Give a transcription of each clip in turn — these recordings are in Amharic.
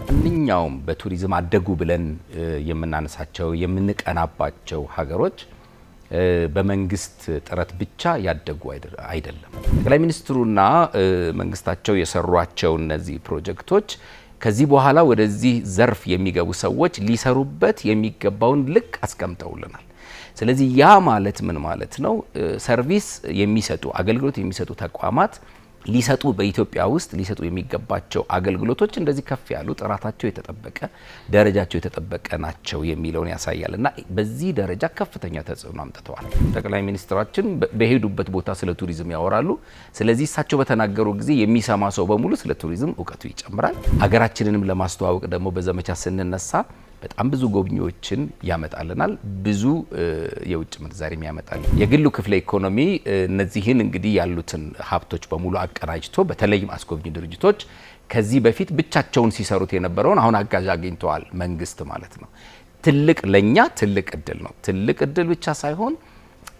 ማንኛውም በቱሪዝም አደጉ ብለን የምናነሳቸው የምንቀናባቸው ሀገሮች በመንግስት ጥረት ብቻ ያደጉ አይደለም። ጠቅላይ ሚኒስትሩና መንግስታቸው የሰሯቸው እነዚህ ፕሮጀክቶች ከዚህ በኋላ ወደዚህ ዘርፍ የሚገቡ ሰዎች ሊሰሩበት የሚገባውን ልክ አስቀምጠውልናል። ስለዚህ ያ ማለት ምን ማለት ነው? ሰርቪስ የሚሰጡ አገልግሎት የሚሰጡ ተቋማት ሊሰጡ በኢትዮጵያ ውስጥ ሊሰጡ የሚገባቸው አገልግሎቶች እንደዚህ ከፍ ያሉ ጥራታቸው የተጠበቀ ደረጃቸው የተጠበቀ ናቸው የሚለውን ያሳያል እና በዚህ ደረጃ ከፍተኛ ተጽዕኖ አምጥተዋል። ጠቅላይ ሚኒስትራችን በሄዱበት ቦታ ስለ ቱሪዝም ያወራሉ። ስለዚህ እሳቸው በተናገሩ ጊዜ የሚሰማ ሰው በሙሉ ስለ ቱሪዝም እውቀቱ ይጨምራል። ሀገራችንንም ለማስተዋወቅ ደግሞ በዘመቻ ስንነሳ በጣም ብዙ ጎብኚዎችን ያመጣልናል። ብዙ የውጭ ምንዛሪም ያመጣል። የግሉ ክፍለ ኢኮኖሚ እነዚህን እንግዲህ ያሉትን ሀብቶች በሙሉ አቀናጅቶ በተለይም አስጎብኚ ድርጅቶች ከዚህ በፊት ብቻቸውን ሲሰሩት የነበረውን አሁን አጋዥ አግኝተዋል። መንግስት ማለት ነው። ለኛ ትልቅ እድል ነው። ትልቅ እድል ብቻ ሳይሆን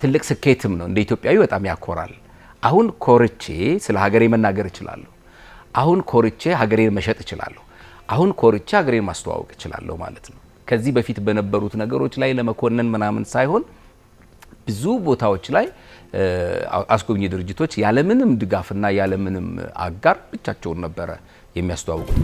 ትልቅ ስኬትም ነው። እንደ ኢትዮጵያዊ በጣም ያኮራል። አሁን ኮርቼ ስለ ሀገሬ መናገር እችላለሁ። አሁን ኮርቼ ሀገሬን መሸጥ እችላለሁ። አሁን ኮርቻ ሀገሬን ማስተዋወቅ እችላለሁ ማለት ነው። ከዚህ በፊት በነበሩት ነገሮች ላይ ለመኮነን ምናምን ሳይሆን ብዙ ቦታዎች ላይ አስጎብኚ ድርጅቶች ያለምንም ድጋፍና ያለምንም አጋር ብቻቸውን ነበረ የሚያስተዋውቁት።